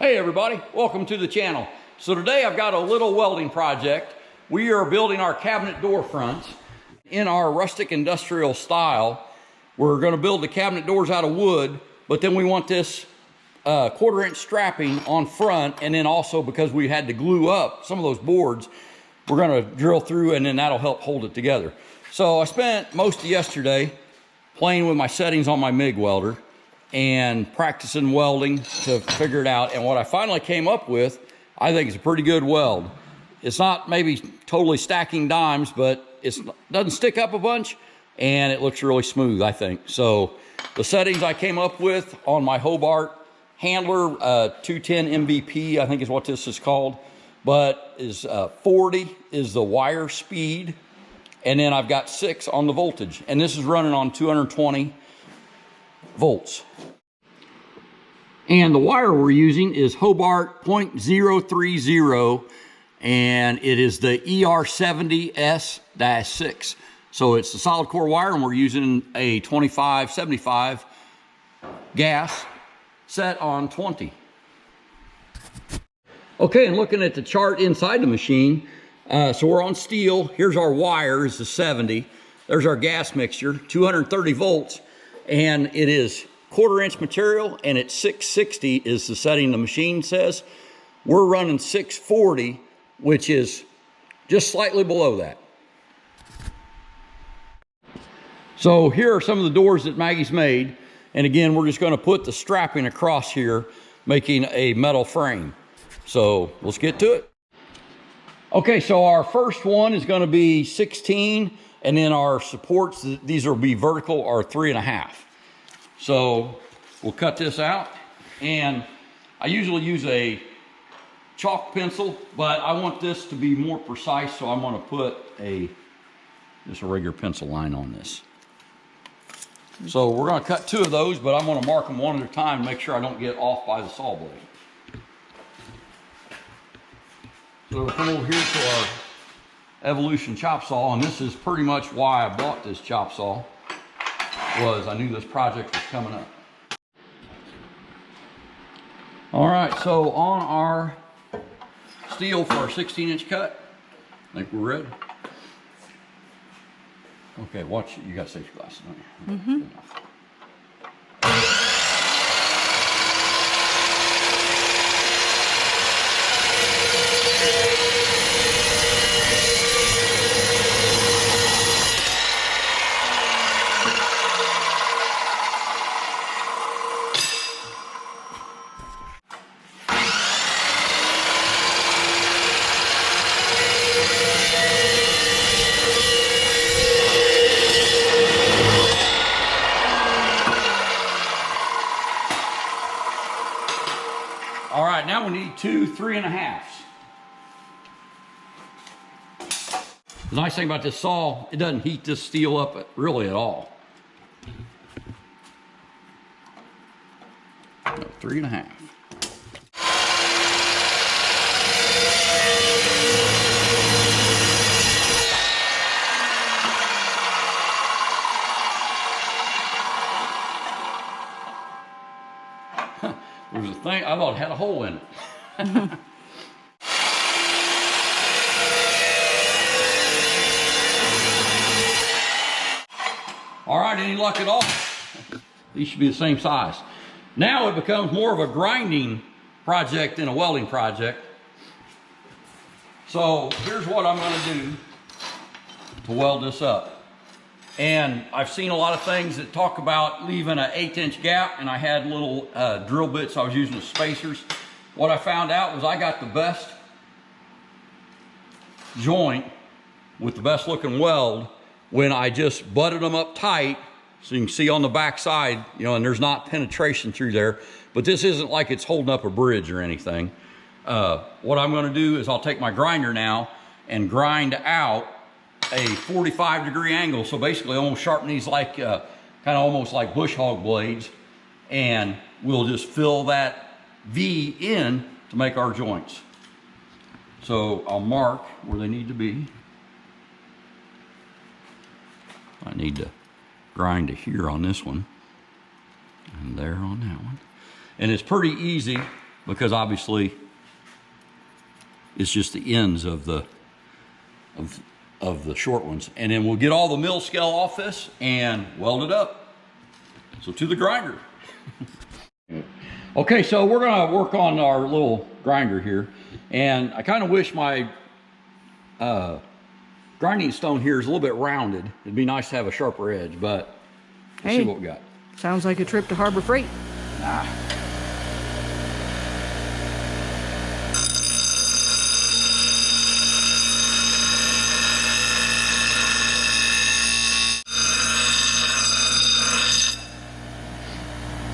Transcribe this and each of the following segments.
Hey everybody, welcome to the channel. So today I've got a little welding project. We are building our cabinet door fronts in our rustic industrial style. We're going to build the cabinet doors out of wood, but then we want this 1/4-inch strapping on front, and then also because we had to glue up some of those boards, we're going to drill through and then that'll help hold it together. So I spent most of yesterday playing with my settings on my MIG welder and practicing welding to figure it out. And what I finally came up with, I think is a pretty good weld. It's not maybe totally stacking dimes, but it doesn't stick up a bunch and it looks really smooth, I think. So the settings I came up with on my Hobart handler, 210 MVP, I think is what this is called, but is 40 is the wire speed. And then I've got 6 on the voltage. And this is running on 220 volts. And the wire we're using is Hobart 0.030, and it is the ER70S-6. So it's the solid core wire, and we're using a 2575 gas set on 20. Okay, and looking at the chart inside the machine, so we're on steel. Here's our wire, is the 70. There's our gas mixture, 230 volts. And it is 1/4-inch material, and it's 660 is the setting the machine says. We're running 640, which is just slightly below that. So here are some of the doors that Maggie's made. And again, we're just going to put the strapping across here, making a metal frame. So let's get to it. Okay, so our first one is going to be 16. And then our supports, these will be vertical, are 3.5. So we'll cut this out. And I usually use a chalk pencil, but I want this to be more precise, so I'm going to put just a regular pencil line on this. So we're going to cut 2 of those, but I'm going to mark them one at a time to make sure I don't get off by the saw blade. So we'll come over here to our Evolution chop saw, and this is pretty much why I bought this chop saw, was I knew this project was coming up. All right, so on our steel for our 16-inch cut, I think we're ready. Okay, watch, you got safety glasses on you. Okay, good enough. All right, now we need 2 3.5s. The nice thing about this saw, it doesn't heat this steel up really at all. No, 3.5. There was a thing, I thought it had a hole in it. All right, any luck at all? These should be the same size. Now it becomes more of a grinding project than a welding project. So here's what I'm going to do to weld this up. And I've seen a lot of things that talk about leaving an 1/8-inch gap, and I had little drill bits I was using as spacers. What I found out was I got the best joint with the best looking weld when I just butted them up tight, so you can see on the back side, you know, and there's not penetration through there, but this isn't like it's holding up a bridge or anything. What I'm going to do is I'll take my grinder now and grind out a 45-degree angle, so basically almost sharpen these like kind of almost like bush hog blades, and we'll just fill that V in to make our joints. So I'll mark where they need to be. I need to grind to here on this one, and there on that one. And it's pretty easy because obviously it's just the ends of the short ones. And then we'll get all the mill scale off this and weld it up. So to the grinder. Okay, so we're gonna work on our little grinder here. And I kind of wish my grinding stone here is a little bit rounded. It'd be nice to have a sharper edge, but let's see what we got. Sounds like a trip to Harbor Freight. Nah.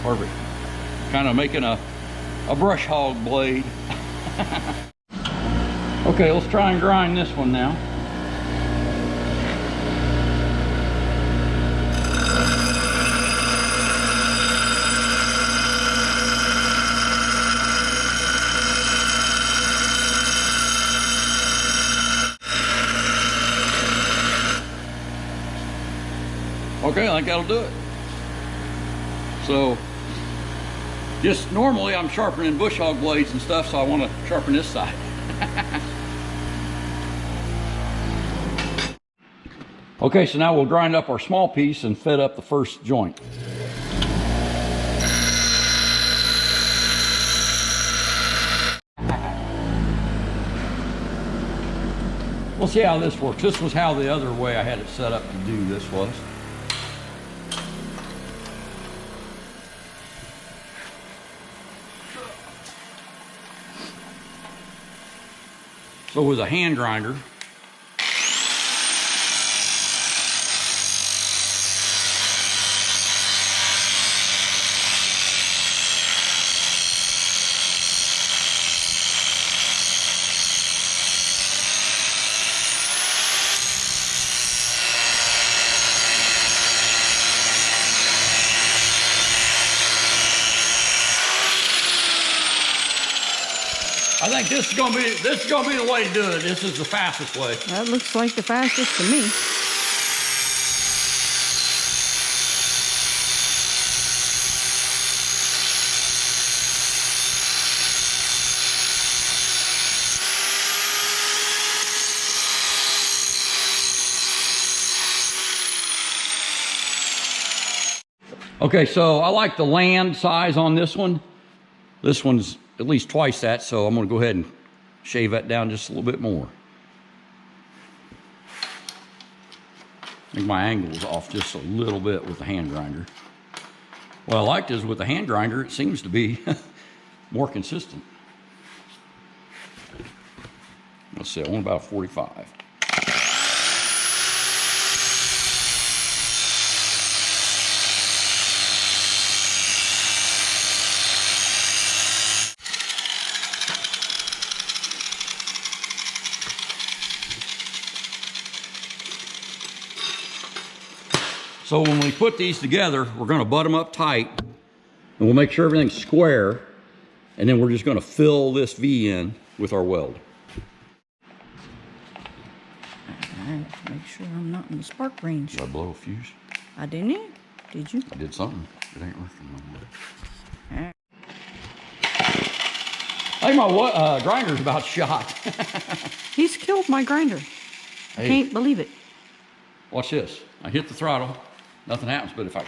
Perfect. Kind of making a brush hog blade. Okay, let's try and grind this one now. Okay, I think that'll do it. So, just normally I'm sharpening bush hog blades and stuff, so I want to sharpen this side. Okay, so now we'll grind up our small piece and fit up the first joint. We'll see how this works. This was how the other way I had it set up to do this was. So with a hand grinder, I think this is gonna be the way to do it. This is the fastest way. That looks like the fastest to me. Okay, so I like the land size on this one. This one's at least twice that, so I'm gonna go ahead and shave that down just a little bit more. I think my angle is off just a little bit with the hand grinder. What I liked is with the hand grinder, it seems to be more consistent. Let's see, I want about 45. So when we put these together, we're gonna butt them up tight, and we'll make sure everything's square, and then we're just gonna fill this V in with our weld. Alright, make sure I'm not in the spark range. Did I blow a fuse? I didn't? Did you? I did something. It ain't working no more. Alright. I think my grinder's about shot. He's killed my grinder. I can't believe it. Watch this. I hit the throttle. Nothing happens, but if I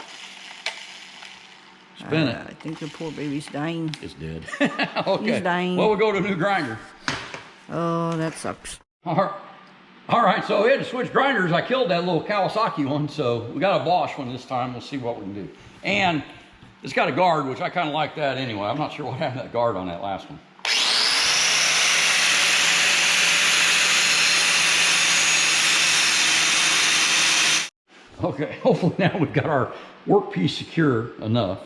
spin it. I think the poor baby's dying. It's dead. Okay. He's dying. Well, we'll go to a new grinder. Oh, that sucks. All right, so we had to switch grinders. I killed that little Kawasaki one, so we got a Bosch one this time. We'll see what we can do. And it's got a guard, which I kind of like that anyway. I'm not sure what happened to that guard on that last one. Okay, hopefully now we've got our workpiece secure enough.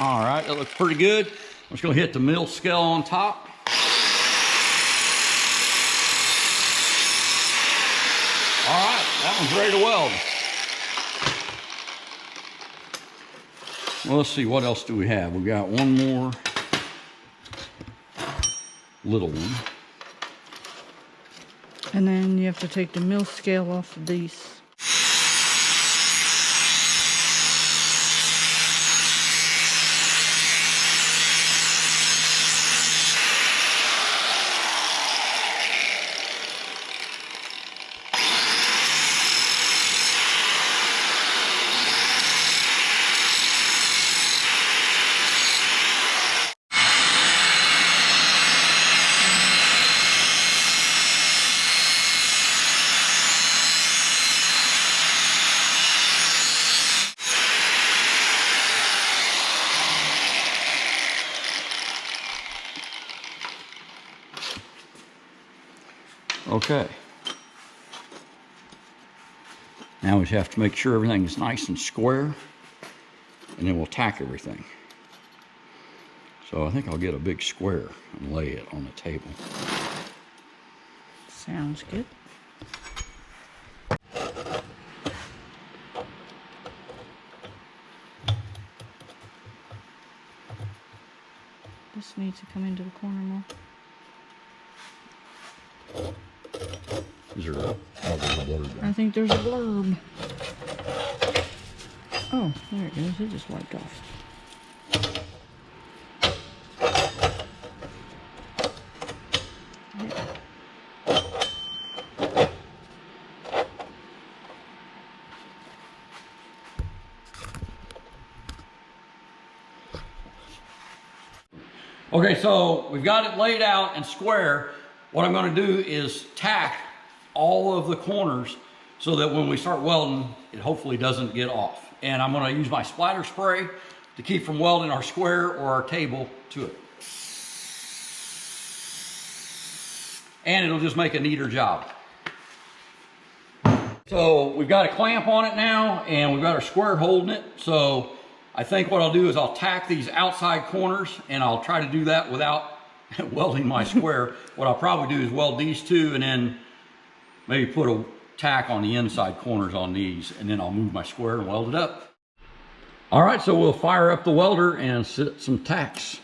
All right, that looks pretty good. I'm just gonna hit the mill scale on top. All right, that one's ready to weld. Well, let's see, what else do we have? We got one more little one. And then you have to take the mill scale off of these. Okay. Now we have to make sure everything is nice and square, and then we'll tack everything. So I think I'll get a big square and lay it on the table. Sounds good. This needs to come into the corner more. Is there a blurb there? I think there's a blurb. Oh, there it is. It just wiped off. Okay, so we've got it laid out and square. What I'm going to do is tack all of the corners so that when we start welding, it hopefully doesn't get off. And I'm going to use my splatter spray to keep from welding our square or our table to it. And it'll just make a neater job. So we've got a clamp on it now, and we've got our square holding it. So I think what I'll do is I'll tack these outside corners, and I'll try to do that without welding my square. What I'll probably do is weld these two and then maybe put a tack on the inside corners on these, and then I'll move my square and weld it up. All right, so we'll fire up the welder and set some tacks.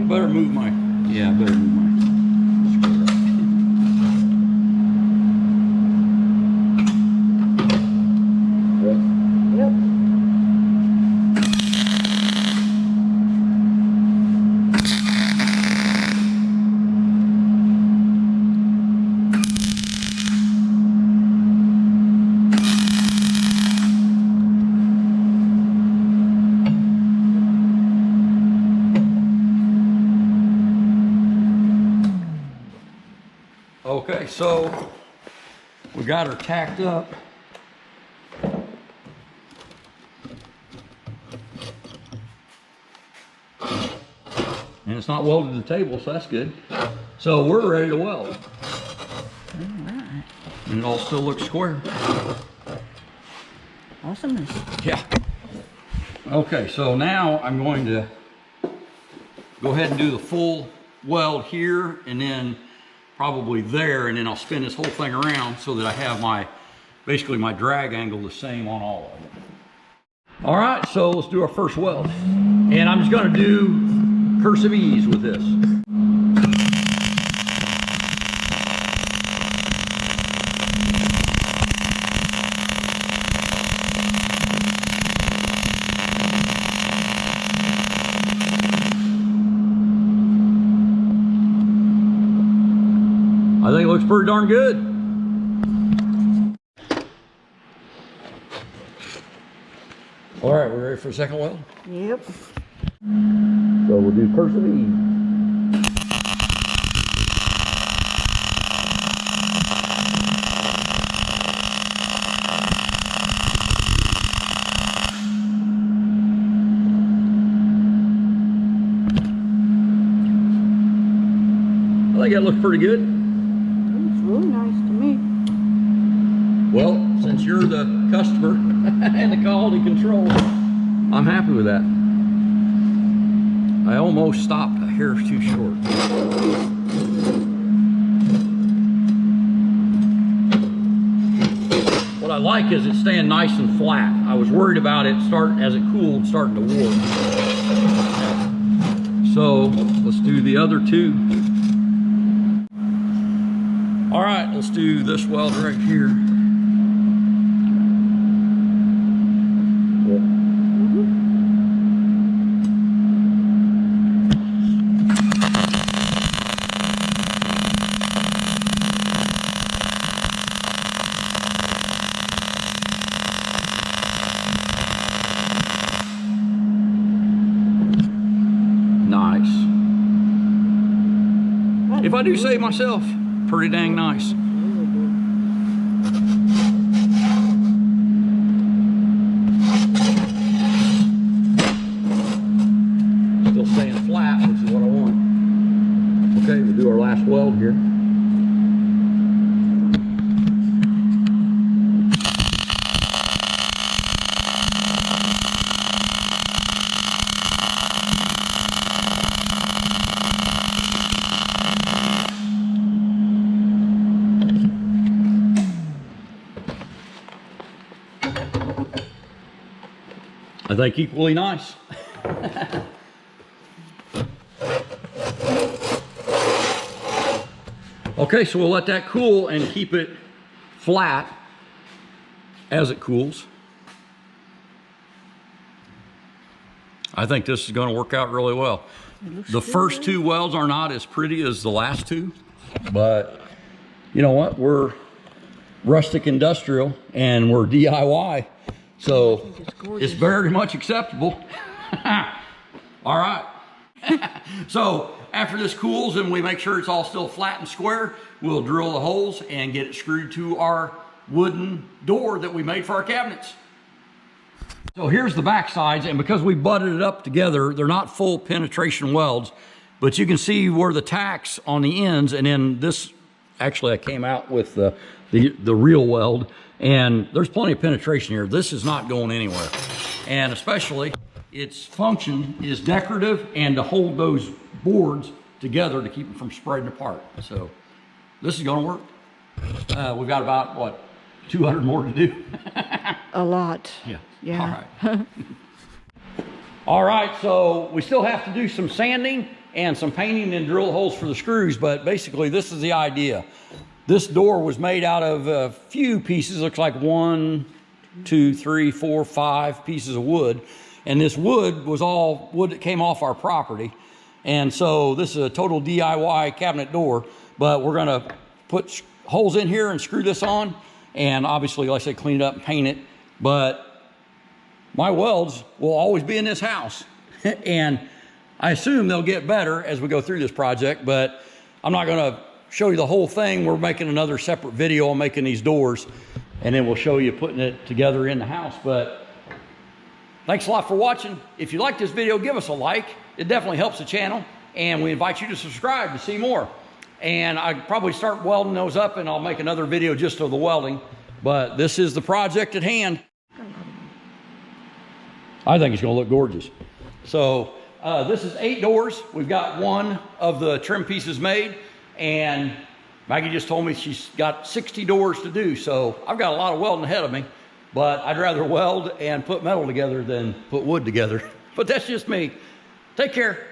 Better move my, yeah, better move my square. Yep. Okay, so we got her tacked up. And it's not welded to the table, so that's good. So we're ready to weld. All right. And it all still looks square. Awesomeness. Yeah. Okay, so now I'm going to go ahead and do the full weld here, and then probably there, and then I'll spin this whole thing around so that I have my, basically my drag angle the same on all of them. All right, so let's do our first weld. And I'm just gonna do cursive ease with this. I think it looks pretty darn good. All right, we're ready for a second weld? Yep. So we'll do cursive E. think that looks pretty good. It's really nice to me. Well, since you're the customer and the quality control, I'm happy with that. I almost stopped a hair too short. What I like is it's staying nice and flat. I was worried about it as it cooled, starting to warp. So let's do the other two. All right, let's do this weld right here. Nice. If I do say myself, pretty dang nice. Still staying flat, which is what I want. Okay, we'll do our last weld here. I think equally nice. Okay, so we'll let that cool and keep it flat as it cools. I think this is going to work out really well. The first two welds are not as pretty as the last two, but you know what? We're rustic industrial and we're DIY. So it's very much acceptable. All right. So after this cools and we make sure it's all still flat and square, we'll drill the holes and get it screwed to our wooden door that we made for our cabinets. So here's the back sides, and because we butted it up together, they're not full penetration welds, but you can see where the tacks on the ends, and then this, actually I came out with the real weld, and there's plenty of penetration here. This is not going anywhere. And especially its function is decorative and to hold those boards together to keep them from spreading apart. So this is gonna work. We've got about, what, 200 more to do? A lot. Yeah. Yeah. All right. All right, so we still have to do some sanding and some painting and drill holes for the screws, but basically this is the idea. This door was made out of a few pieces, looks like 1, 2, 3, 4, 5 pieces of wood. And this wood was all wood that came off our property. And so this is a total DIY cabinet door, but we're gonna put holes in here and screw this on. And obviously, like I said, clean it up and paint it. But my welds will always be in this house. And I assume they'll get better as we go through this project, but I'm not gonna show you the whole thing. We're making another separate video on making these doors, and then we'll show you putting it together in the house. But thanks a lot for watching. If you like this video, give us a like. It definitely helps the channel, and we invite you to subscribe to see more. And I'll probably start welding those up, and I'll make another video just of the welding. But this is the project at hand. I think it's gonna look gorgeous. So this is 8 doors. We've got 1 of the trim pieces made, and Maggie just told me she's got 60 doors to do. So I've got a lot of welding ahead of me, but I'd rather weld and put metal together than put wood together. But that's just me. Take care.